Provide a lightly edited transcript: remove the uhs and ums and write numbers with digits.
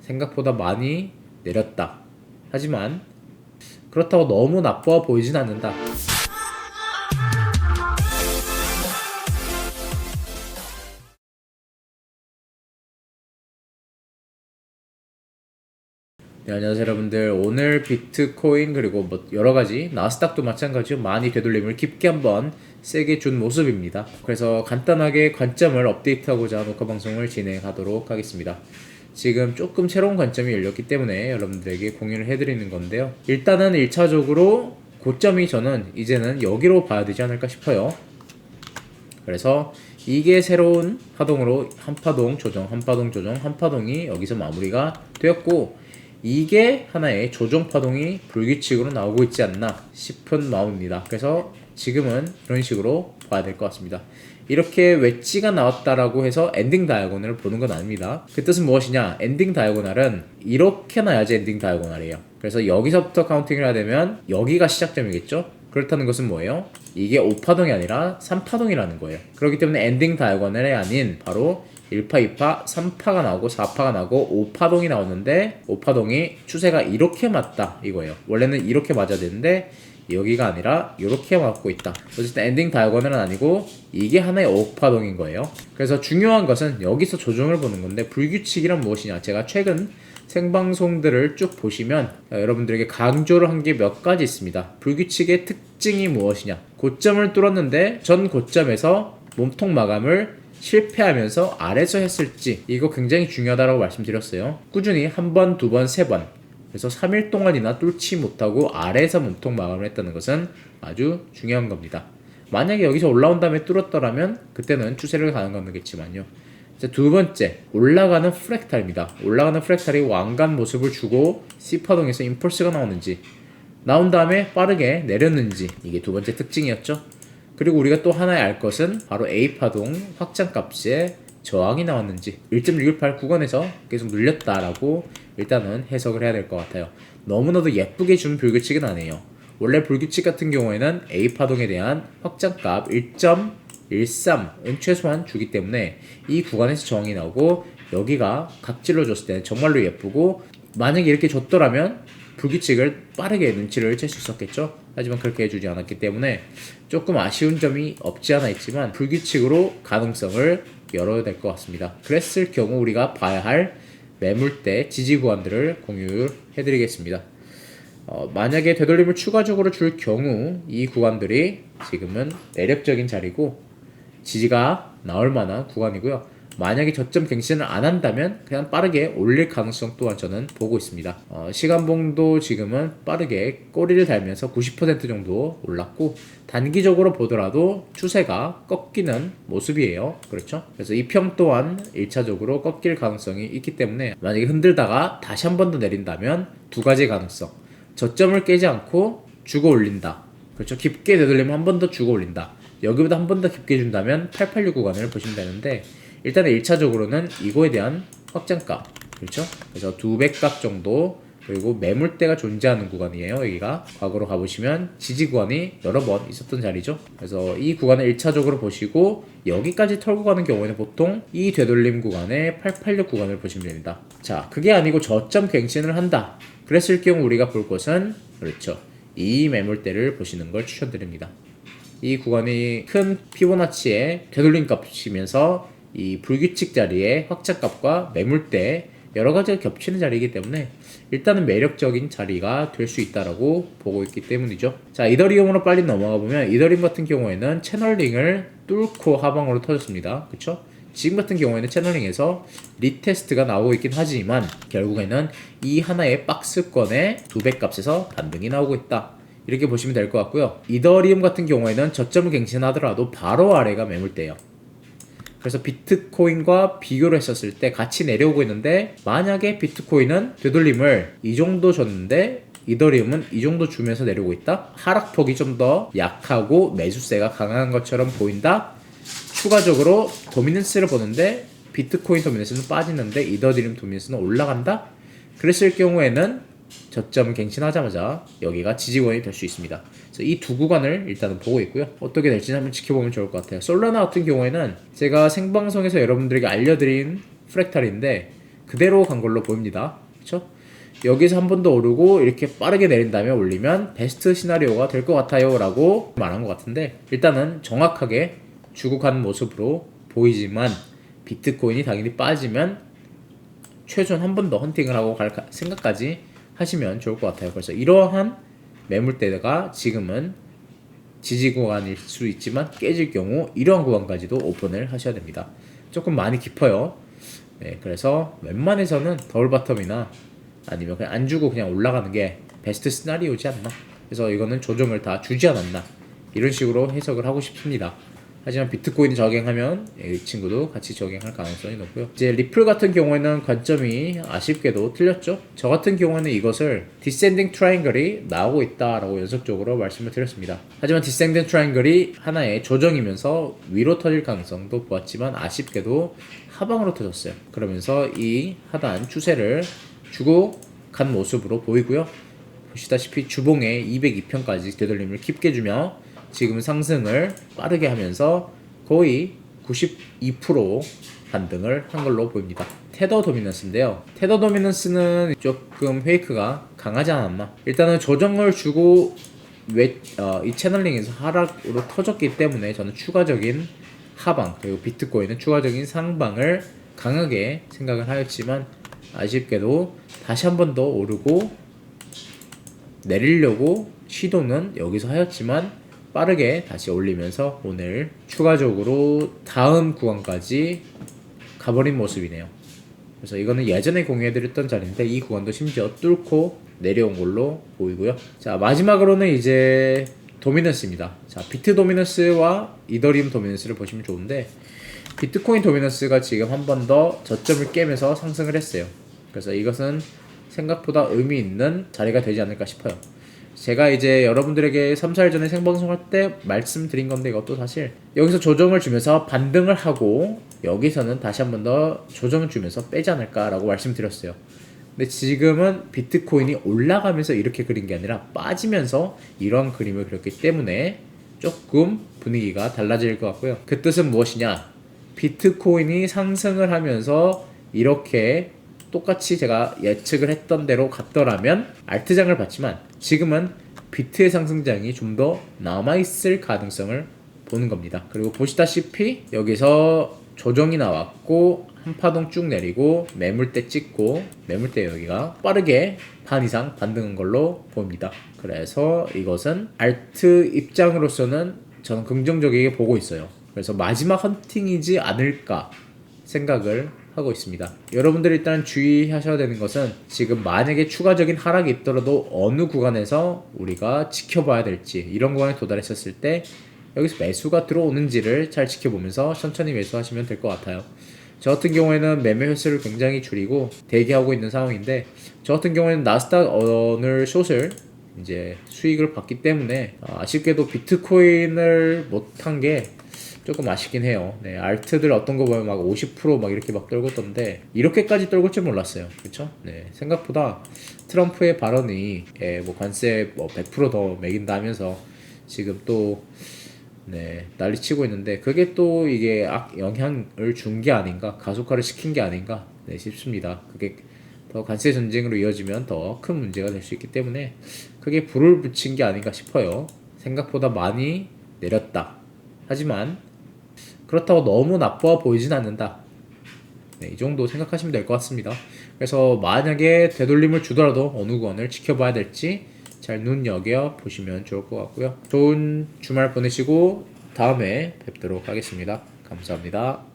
생각보다 많이 내렸다. 하지만 그렇다고 너무 나빠 보이진 않는다. 네, 안녕하세요 여러분들. 오늘 비트코인 그리고 뭐 여러가지 나스닥도 마찬가지로 많이 되돌림을 깊게 한번 세게 준 모습입니다. 그래서 간단하게 관점을 업데이트하고자 녹화 방송을 진행하도록 하겠습니다. 지금 조금 새로운 관점이 열렸기 때문에 여러분들에게 공유를 해드리는 건데요. 일단은 1차적으로 고점이 저는 이제는 여기로 봐야 되지 않을까 싶어요. 그래서 이게 새로운 파동으로 한파동 조정, 한파동 조정, 한파동이 여기서 마무리가 되었고, 이게 하나의 조정 파동이 불규칙으로 나오고 있지 않나 싶은 마음입니다. 그래서 지금은 이런 식으로 봐야 될 것 같습니다. 이렇게 웨지가 나왔다라고 해서 엔딩 다이아고널을 보는 건 아닙니다. 그 뜻은 무엇이냐? 엔딩 다이아고널은 이렇게 나야지 엔딩 다이아고널이에요. 그래서 여기서부터 카운팅을 해야 되면 여기가 시작점이겠죠? 그렇다는 것은 뭐예요? 이게 5파동이 아니라 3파동이라는 거예요. 그렇기 때문에 엔딩 다이아고널이 아닌 바로 1파, 2파, 3파가 나오고 4파가 나오고 5파동이 나오는데 5파동이 추세가 이렇게 맞다 이거예요. 원래는 이렇게 맞아야 되는데 여기가 아니라 이렇게 맞고 있다. 어쨌든 엔딩 다이아고널은 아니고 이게 하나의 5파동인 거예요. 그래서 중요한 것은 여기서 조정을 보는 건데, 불규칙이란 무엇이냐? 제가 최근 생방송들을 쭉 보시면 여러분들에게 강조를 한 게 몇 가지 있습니다. 불규칙의 특징이 무엇이냐? 고점을 뚫었는데 전 고점에서 몸통 마감을 실패하면서 아래서 했을지, 이거 굉장히 중요하다고 말씀드렸어요. 꾸준히 한 번, 두 번, 세 번, 그래서 3일 동안이나 뚫지 못하고 아래에서 몸통 마감을 했다는 것은 아주 중요한 겁니다. 만약에 여기서 올라온 다음에 뚫었더라면 그때는 추세를 가는 거겠지만요. 두 번째, 올라가는 프랙탈입니다. 올라가는 프랙탈이 왕관 모습을 주고 C파동에서 임펄스가 나오는지, 나온 다음에 빠르게 내렸는지, 이게 두 번째 특징이었죠. 그리고 우리가 또 하나 알 것은 바로 A파동 확장값에 저항이 나왔는지, 1.618 구간에서 계속 눌렸다라고 일단은 해석을 해야 될 것 같아요. 너무나도 예쁘게 준 불규칙은 아니에요. 원래 불규칙 같은 경우에는 A파동에 대한 확장값 1.13은 최소한 주기 때문에 이 구간에서 저항이 나오고, 여기가 각질로 줬을 때는 정말로 예쁘고, 만약에 이렇게 줬더라면 불규칙을 빠르게 눈치를 챌 수 있었겠죠. 하지만 그렇게 해주지 않았기 때문에 조금 아쉬운 점이 없지 않아 있지만 불규칙으로 가능성을 열어야 될 것 같습니다. 그랬을 경우 우리가 봐야 할 매물대 지지 구간들을 공유해드리겠습니다. 만약에 되돌림을 추가적으로 줄 경우 이 구간들이 지금은 매력적인 자리고 지지가 나올 만한 구간이고요. 만약에 저점 갱신을 안 한다면 그냥 빠르게 올릴 가능성 또한 저는 보고 있습니다. 시간봉도 지금은 빠르게 꼬리를 달면서 90% 정도 올랐고, 단기적으로 보더라도 추세가 꺾이는 모습이에요. 그렇죠? 그래서 이 평 또한 1차적으로 꺾일 가능성이 있기 때문에 만약에 흔들다가 다시 한 번 더 내린다면 두 가지 가능성. 저점을 깨지 않고 주고 올린다. 그렇죠? 깊게 되돌리면 한 번 더 주고 올린다. 여기보다 한 번 더 깊게 준다면 886 구간을 보시면 되는데, 일단은 1차적으로는 이거에 대한 확장값, 그렇죠? 그래서 200값 정도, 그리고 매물대가 존재하는 구간이에요. 여기가 과거로 가보시면 지지 구간이 여러 번 있었던 자리죠. 그래서 이 구간을 1차적으로 보시고 여기까지 털고 가는 경우에는 보통 이 되돌림 구간의 886 구간을 보시면 됩니다. 자, 그게 아니고 저점 갱신을 한다. 그랬을 경우 우리가 볼 것은, 그렇죠, 이 매물대를 보시는 걸 추천드립니다. 이 구간이 큰 피보나치의 되돌림 값이면서 이 불규칙 자리의 확장값과 매물대 여러 가지가 겹치는 자리이기 때문에 일단은 매력적인 자리가 될 수 있다라고 보고 있기 때문이죠. 자, 이더리움으로 빨리 넘어가 보면, 이더리움 같은 경우에는 채널링을 뚫고 하방으로 터졌습니다. 그쵸? 지금 같은 경우에는 채널링에서 리테스트가 나오고 있긴 하지만 결국에는 이 하나의 박스권의 2배 값에서 반등이 나오고 있다. 이렇게 보시면 될 것 같고요. 이더리움 같은 경우에는 저점을 갱신하더라도 바로 아래가 매물대예요. 그래서 비트코인과 비교를 했었을 때 같이 내려오고 있는데, 만약에 비트코인은 되돌림을 이 정도 줬는데 이더리움은 이 정도 주면서 내려오고 있다. 하락폭이 좀 더 약하고 매수세가 강한 것처럼 보인다. 추가적으로 도미넌스를 보는데 비트코인 도미넌스는 빠지는데 이더리움 도미넌스는 올라간다. 그랬을 경우에는 저점 갱신하자마자 여기가 지지권이 될 수 있습니다. 그래서 이 두 구간을 일단은 보고 있고요. 어떻게 될지 한번 지켜보면 좋을 것 같아요. 솔라나 같은 경우에는 제가 생방송에서 여러분들에게 알려드린 프랙탈인데, 그대로 간 걸로 보입니다. 그렇죠? 여기서 한 번 더 오르고 이렇게 빠르게 내린 다음에 올리면 베스트 시나리오가 될 것 같아요 라고 말한 것 같은데, 일단은 정확하게 주고 가는 모습으로 보이지만 비트코인이 당연히 빠지면 최소한 한 번 더 헌팅을 하고 갈 생각까지 하시면 좋을 것 같아요. 그래서 이러한 매물대가 지금은 지지 구간일 수 있지만 깨질 경우 이러한 구간까지도 오픈을 하셔야 됩니다. 조금 많이 깊어요. 네, 그래서 웬만해서는 더블 바텀이나 아니면 그냥 안 주고 그냥 올라가는 게 베스트 시나리오지 않나. 그래서 이거는 조정을 다 주지 않았나, 이런 식으로 해석을 하고 싶습니다. 하지만 비트코인이 저갱하면 이 친구도 같이 저갱할 가능성이 높고요. 이제 리플 같은 경우에는 관점이 아쉽게도 틀렸죠. 저 같은 경우에는 이것을 디센딩 트라이앵글이 나오고 있다라고 연속적으로 말씀을 드렸습니다. 하지만 디센딩 트라이앵글이 하나의 조정이면서 위로 터질 가능성도 보았지만 아쉽게도 하방으로 터졌어요. 그러면서 이 하단 추세를 주고 간 모습으로 보이고요. 보시다시피 주봉에 202편까지 되돌림을 깊게 주며 지금 상승을 빠르게 하면서 거의 92% 반등을 한 걸로 보입니다. 테더 도미넌스인데요. 테더 도미넌스는 조금 페이크가 강하지 않았나. 일단은 조정을 주고 이 채널링에서 하락으로 터졌기 때문에 저는 추가적인 하방, 그리고 비트코인은 추가적인 상방을 강하게 생각을 하였지만 아쉽게도 다시 한 번 더 오르고 내리려고 시도는 여기서 하였지만 빠르게 다시 올리면서 오늘 추가적으로 다음 구간까지 가버린 모습이네요. 그래서 이거는 예전에 공유해드렸던 자리인데 이 구간도 심지어 뚫고 내려온 걸로 보이고요. 자, 마지막으로는 이제 도미넌스입니다. 자, 비트 도미넌스와 이더리움 도미넌스를 보시면 좋은데, 비트코인 도미넌스가 지금 한 번 더 저점을 깨면서 상승을 했어요. 그래서 이것은 생각보다 의미 있는 자리가 되지 않을까 싶어요. 제가 이제 여러분들에게 3, 4일 전에 생방송할 때 말씀드린 건데, 이것도 사실 여기서 조정을 주면서 반등을 하고 여기서는 다시 한 번 더 조정을 주면서 빼지 않을까라고 말씀드렸어요. 근데 지금은 비트코인이 올라가면서 이렇게 그린 게 아니라 빠지면서 이런 그림을 그렸기 때문에 조금 분위기가 달라질 것 같고요. 그 뜻은 무엇이냐? 비트코인이 상승을 하면서 이렇게 똑같이 제가 예측을 했던 대로 갔더라면 알트장을 봤지만 지금은 비트의 상승장이 좀 더 남아있을 가능성을 보는 겁니다. 그리고 보시다시피 여기서 조정이 나왔고 한 파동 쭉 내리고 매물대 찍고, 매물대 여기가 빠르게 반 이상 반등한 걸로 보입니다. 그래서 이것은 알트 입장으로서는 저는 긍정적이게 보고 있어요. 그래서 마지막 헌팅이지 않을까 생각을 하고 있습니다. 여러분들이 일단 주의하셔야 되는 것은, 지금 만약에 추가적인 하락이 있더라도 어느 구간에서 우리가 지켜봐야 될지, 이런 구간에 도달했었을 때 여기서 매수가 들어오는지를 잘 지켜보면서 천천히 매수하시면 될 것 같아요. 저 같은 경우에는 매매 횟수를 굉장히 줄이고 대기하고 있는 상황인데, 저 같은 경우에는 나스닥 어느 숏을 이제 수익을 봤기 때문에 아쉽게도 비트코인을 못한 게 조금 아쉽긴 해요. 네, 알트들 어떤 거 보면 막 50% 이렇게 막 떨궜던데 이렇게까지 떨굴 줄 몰랐어요. 그렇죠? 네, 생각보다 트럼프의 발언이 뭐 관세 뭐 100%더 매긴다 하면서 지금 또 네, 난리치고 있는데, 그게 또 이게 영향을 준 게 아닌가, 가속화를 시킨 게 아닌가 싶습니다. 그게 더 관세 전쟁으로 이어지면 더 큰 문제가 될 수 있기 때문에 그게 불을 붙인 게 아닌가 싶어요. 생각보다 많이 내렸다. 하지만 그렇다고 너무 나빠 보이진 않는다. 네, 이 정도 생각하시면 될 것 같습니다. 그래서 만약에 되돌림을 주더라도 어느 구간을 지켜봐야 될지 잘 눈여겨 보시면 좋을 것 같고요. 좋은 주말 보내시고 다음에 뵙도록 하겠습니다. 감사합니다.